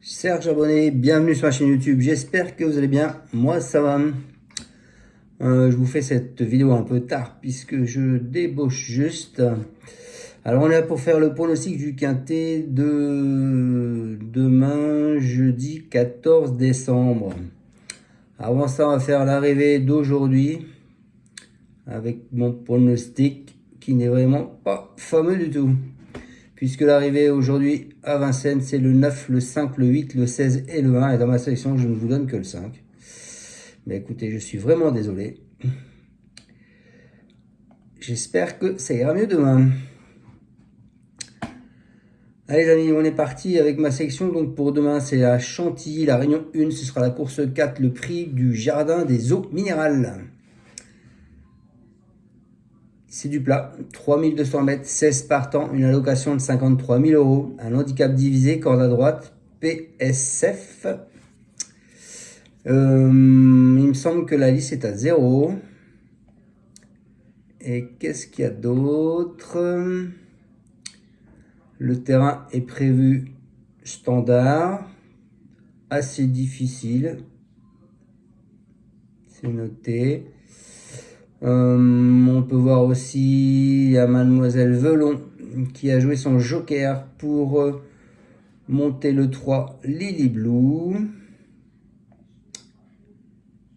Serge Abonné, bienvenue sur ma chaîne YouTube, j'espère que vous allez bien, moi ça va. Je vous fais cette vidéo un peu tard puisque je débauche juste. Alors on est là pour faire le pronostic du quintet de demain, jeudi 14 décembre. Avant ça, on va faire l'arrivée d'aujourd'hui avec mon pronostic qui n'est vraiment pas fameux du tout. Puisque l'arrivée aujourd'hui à Vincennes, c'est le 9, le 5, le 8, le 16 et le 1. Et dans ma sélection, je ne vous donne que le 5. Mais écoutez, je suis vraiment désolé. J'espère que ça ira mieux demain. Allez les amis, on est parti avec ma sélection. Donc pour demain, c'est à Chantilly, la Réunion 1. Ce sera la course 4, le prix du jardin des eaux minérales. C'est du plat, 3200 mètres, 16 partants, une allocation de 53 000 €, un handicap divisé, corde à droite, PSF. Il me semble que la liste est à 0. Et qu'est-ce qu'il y a d'autre? Le terrain est prévu standard, assez difficile, c'est noté. On peut voir aussi à Mademoiselle Velon qui a joué son joker pour monter le 3 Lily Blue.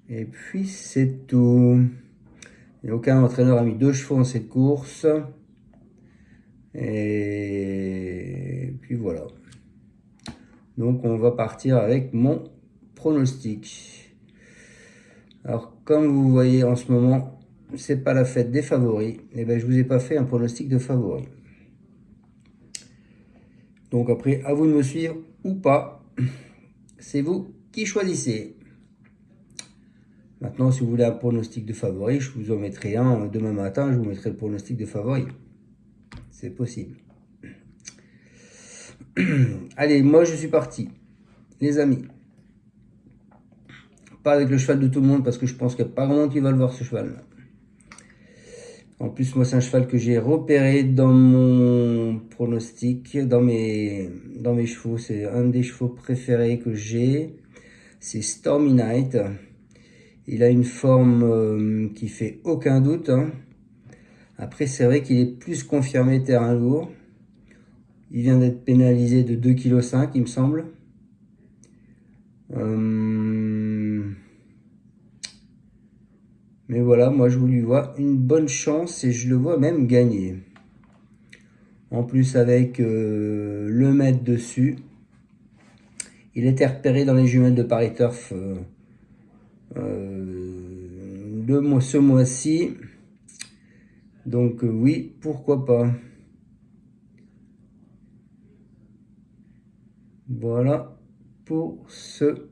Et puis c'est tout. Et aucun entraîneur a mis 2 chevaux dans cette course. Et puis voilà. Donc on va partir avec mon pronostic. Alors comme vous voyez en ce moment, c'est pas la fête des favoris. Et ben je vous ai pas fait un pronostic de favoris. Donc après, à vous de me suivre ou pas. C'est vous qui choisissez. Maintenant, si vous voulez un pronostic de favoris, je vous en mettrai un demain matin. Je vous mettrai le pronostic de favoris. C'est possible. Allez, moi je suis parti. Les amis. Pas avec le cheval de tout le monde parce que je pense qu'il n'y a pas grand monde qui va le voir ce cheval là. En plus, moi, c'est un cheval que j'ai repéré dans mon pronostic, dans mes chevaux. C'est un des chevaux préférés que j'ai. C'est Stormy Night. Il a une forme qui fait aucun doute. Après, c'est vrai qu'il est plus confirmé terrain lourd. Il vient d'être pénalisé de 2,5 kg, il me semble. Mais voilà, moi je lui vois une bonne chance et je le vois même gagner. En plus avec le maître dessus. Il était repéré dans les jumelles de Paris Turf ce mois-ci. Donc oui, pourquoi pas. Voilà pour ce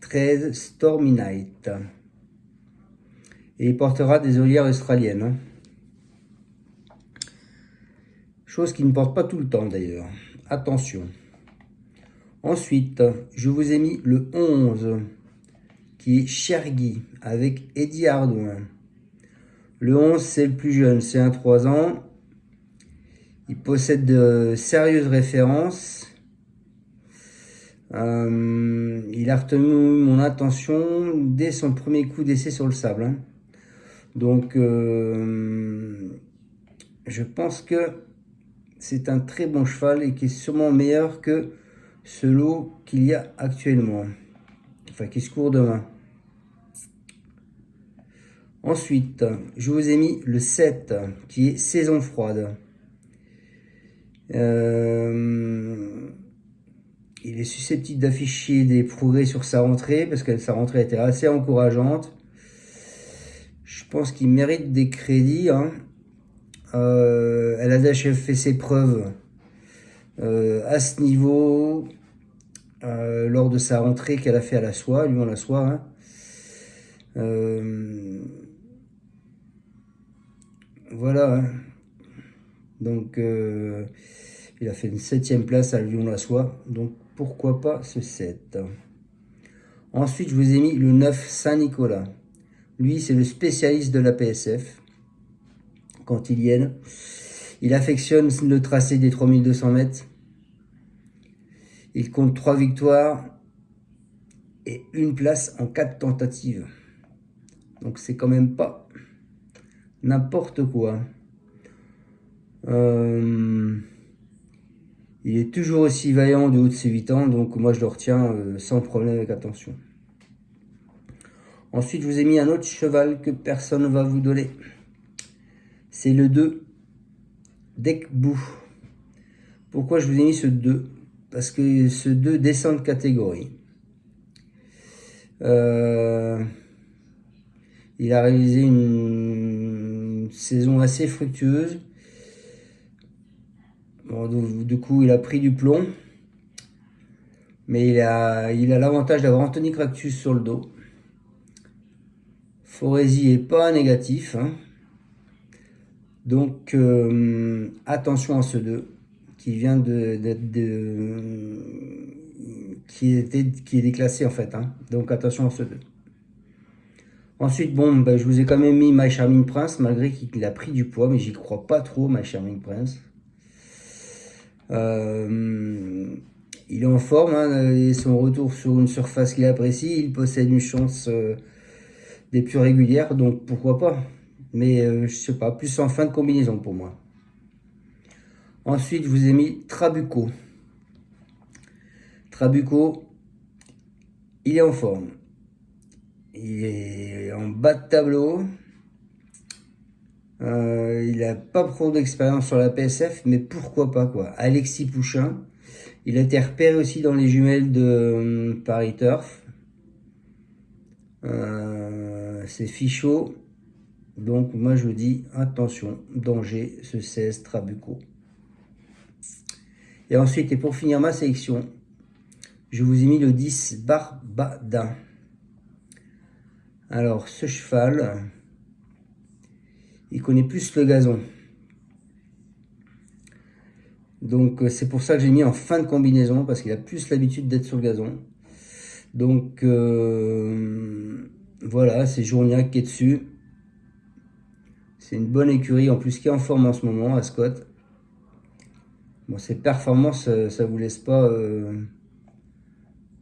13 Stormy Night. Et il portera des olières australiennes. Chose qu'il ne porte pas tout le temps d'ailleurs. Attention. Ensuite, je vous ai mis le 11, qui est Chergui, avec Eddie Hardouin. Le 11, c'est le plus jeune, c'est un 3 ans. Il possède de sérieuses références. Il a retenu mon attention dès son premier coup d'essai sur le sable. Donc, je pense que c'est un très bon cheval et qui est sûrement meilleur que ce lot qu'il y a actuellement. Enfin, qui se court demain. Ensuite, je vous ai mis le 7, qui est Saison Froide. Il est susceptible d'afficher des progrès sur sa rentrée, parce que sa rentrée était assez encourageante. Je pense qu'il mérite des crédits. Elle a déjà fait ses preuves à ce niveau lors de sa rentrée qu'elle a fait à la soie, Lyon la soie. Voilà. Donc il a fait une 7e place à Lyon la soie. Donc pourquoi pas ce 7. Ensuite, je vous ai mis le 9 Saint-Nicolas. Lui, c'est le spécialiste de la PSF. Cantilienne. Il affectionne le tracé des 3200 mètres. Il compte 3 victoires et une place en 4 tentatives. Donc c'est quand même pas n'importe quoi. Il est toujours aussi vaillant du haut de ses 8 ans, donc moi je le retiens sans problème, avec attention. Ensuite, je vous ai mis un autre cheval que personne ne va vous donner. C'est le 2, Decbou. Pourquoi je vous ai mis ce 2? Parce que ce 2 descend de catégorie. Il a réalisé une saison assez fructueuse. Bon, du coup, il a pris du plomb. Mais il a l'avantage d'avoir Anthony Cractus sur le dos. Foresi est pas négatif. Hein. Donc, attention à ce 2 qui vient qui est déclassé en fait. Hein. Donc, attention à ce 2. Ensuite, bon, ben, je vous ai quand même mis My Charming Prince, malgré qu'il a pris du poids, mais j'y crois pas trop, My Charming Prince. Il est en forme, hein, et son retour sur une surface qu'il apprécie, il possède une chance des plus régulières, donc pourquoi pas. Mais je sais pas, plus en fin de combinaison pour moi. Ensuite, je vous ai mis Trabuco. Trabuco, il est en forme. Il est en bas de tableau. Il n'a pas trop d'expérience sur la PSF, mais pourquoi pas quoi. Alexis Pouchin, il a été repéré aussi dans les jumelles de Paris Turf. C'est Fichot. Donc moi je vous dis attention, danger, ce 16 Trabuco. Et ensuite, et pour finir ma sélection, je vous ai mis le 10 Barbada. Alors ce cheval, il connaît plus le gazon. Donc c'est pour ça que j'ai mis en fin de combinaison, parce qu'il a plus l'habitude d'être sur le gazon. Donc voilà, c'est Journiac qui est dessus. C'est une bonne écurie, en plus qui est en forme en ce moment, Ascot. Bon, ses performances, ça vous laisse pas...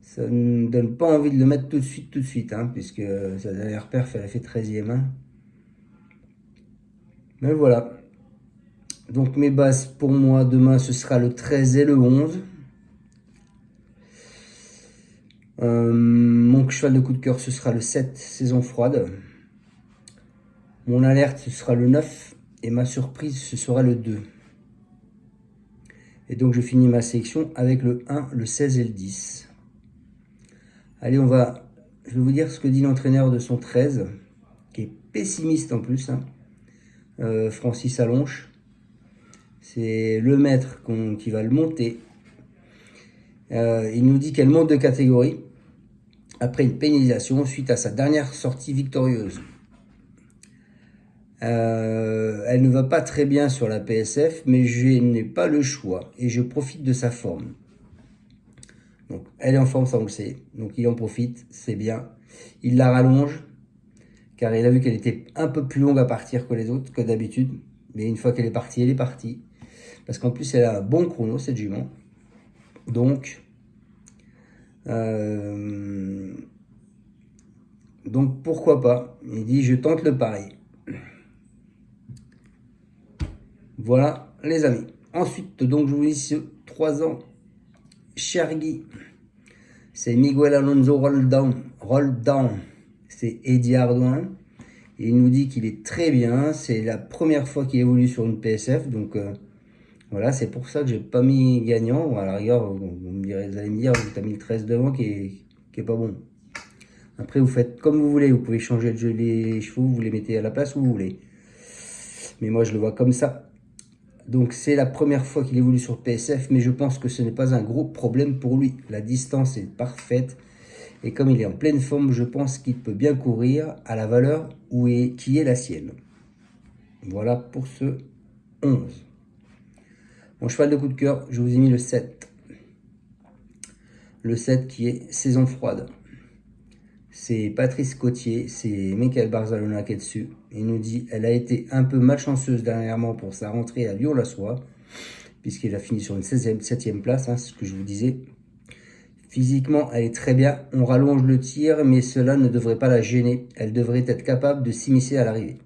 ça ne donne pas envie de le mettre tout de suite, hein, puisque sa dernière perf, elle a fait 13e. Hein. Mais voilà. Donc mes bases pour moi demain, ce sera le 13 et le 11. Mon cheval de coup de cœur, ce sera le 7, saison froide. Mon alerte, ce sera le 9. Et ma surprise, ce sera le 2. Et donc je finis ma sélection avec le 1, le 16 et le 10. Allez, je vais vous dire ce que dit l'entraîneur de son 13, qui est pessimiste en plus, hein. Francis Allonche. C'est le maître qui va le monter. Il nous dit qu'elle monte de catégorie après une pénalisation suite à sa dernière sortie victorieuse. Elle ne va pas très bien sur la PSF, mais je n'ai pas le choix et je profite de sa forme. Donc, elle est en forme, ça on le sait. Donc, il en profite, c'est bien. Il la rallonge, car il a vu qu'elle était un peu plus longue à partir que les autres, que d'habitude. Mais une fois qu'elle est partie, elle est partie. Parce qu'en plus, elle a un bon chrono, cette jument. Donc, pourquoi pas. Il dit, je tente le pari. Voilà, les amis. Ensuite, donc, je vous dis ce 3 ans. Chergui. C'est Miguel Alonso Roldan. C'est Eddie Ardouin. Il nous dit qu'il est très bien. C'est la première fois qu'il évolue sur une PSF. Donc, voilà, c'est pour ça que j'ai pas mis gagnant. Bon, à la rigueur, vous allez me dire, vous avez mis le 13 devant qui est pas bon. Après, vous faites comme vous voulez. Vous pouvez changer les chevaux, vous les mettez à la place où vous voulez. Mais moi, je le vois comme ça. Donc, c'est la première fois qu'il évolue sur PSF, mais je pense que ce n'est pas un gros problème pour lui. La distance est parfaite. Et comme il est en pleine forme, je pense qu'il peut bien courir à la valeur qui est la sienne. Voilà pour ce 11. Mon cheval de coup de cœur, je vous ai mis le 7. Le 7 qui est saison froide. C'est Patrice Cotier, c'est Michael Barzalona qui est dessus. Il nous dit elle a été un peu malchanceuse dernièrement pour sa rentrée à Lyon-la-Soie, puisqu'il a fini sur une 7e place, hein, c'est ce que je vous disais. Physiquement, elle est très bien. On rallonge le tir, mais cela ne devrait pas la gêner. Elle devrait être capable de s'immiscer à l'arrivée.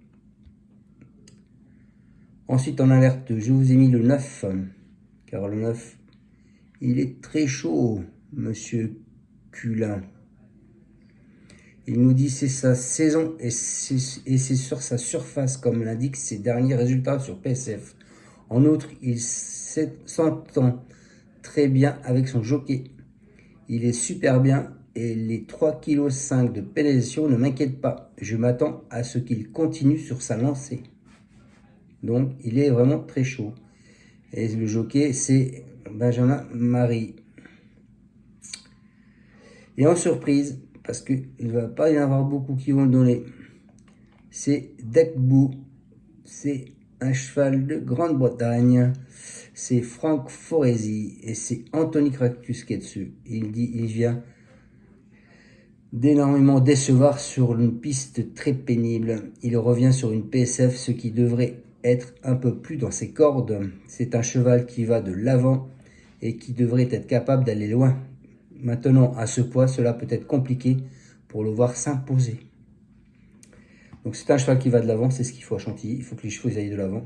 Ensuite, en alerte, je vous ai mis le 9. Car le 9, il est très chaud, monsieur Culin. Il nous dit c'est sa saison et c'est sur sa surface, comme l'indiquent ses derniers résultats sur PSF. En outre, il s'entend très bien avec son jockey. Il est super bien et les 3,5 kg de pénalisation ne m'inquiètent pas. Je m'attends à ce qu'il continue sur sa lancée. Donc, il est vraiment très chaud. Et le jockey, c'est Benjamin Marie. Et en surprise, parce qu'il ne va pas y en avoir beaucoup qui vont le donner, c'est Dekbou. C'est un cheval de Grande-Bretagne. C'est Franck Foresi et c'est Anthony Cractus qui est dessus. Il vient d'énormément décevoir sur une piste très pénible. Il revient sur une PSF, ce qui devrait être un peu plus dans ses cordes. C'est un cheval qui va de l'avant et qui devrait être capable d'aller loin. Maintenant, à ce poids, cela peut être compliqué pour le voir s'imposer. Donc c'est un cheval qui va de l'avant, c'est ce qu'il faut à Chantilly. Il faut que les chevaux aillent de l'avant.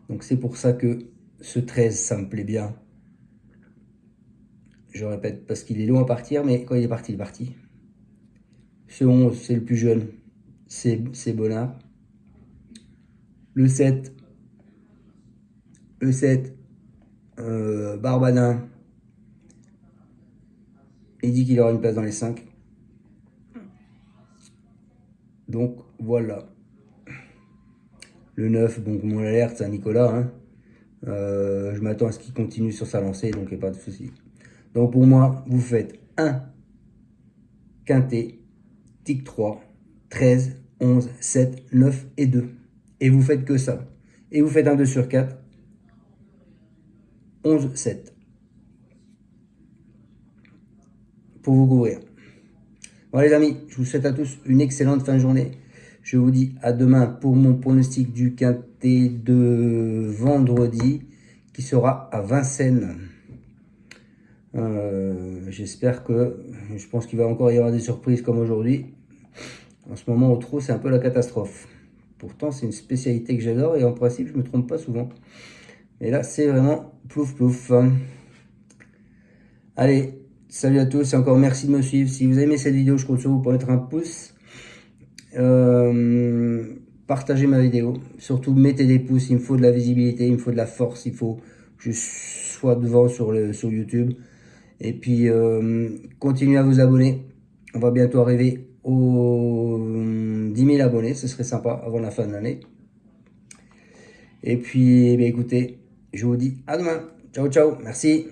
Donc c'est pour ça que ce 13, ça me plaît bien. Je répète, parce qu'il est long à partir, mais quand il est parti, il est parti. Ce 11, c'est le plus jeune, c'est Bonnard. Le 7, Barbadin, il dit qu'il aura une place dans les 5. Donc voilà. Le 9, donc mon alerte, c'est Nicolas. Hein. Je m'attends à ce qu'il continue sur sa lancée, donc il n'y a pas de souci. Donc pour moi, vous faites 1 quintet, tic 3, 13, 11, 7, 9 et 2. Et vous faites que ça. Et vous faites un 2 sur 4, 11, 7. Pour vous couvrir. Bon les amis, je vous souhaite à tous une excellente fin de journée. Je vous dis à demain pour mon pronostic du quintet de vendredi qui sera à Vincennes. J'espère que... Je pense qu'il va encore y avoir des surprises comme aujourd'hui. En ce moment, au trot, c'est un peu la catastrophe. Pourtant, c'est une spécialité que j'adore et en principe, je ne me trompe pas souvent. Et là, c'est vraiment plouf plouf. Allez, salut à tous et encore merci de me suivre. Si vous aimez cette vidéo, je compte sur vous pour mettre un pouce. Partagez ma vidéo. Surtout, mettez des pouces. Il me faut de la visibilité, il me faut de la force. Il faut que je sois devant sur YouTube. Et puis, continuez à vous abonner. On va bientôt arriver aux 10 000 abonnés. Ce serait sympa avant la fin de l'année. Et puis, eh bien, écoutez, je vous dis à demain. Ciao, ciao. Merci.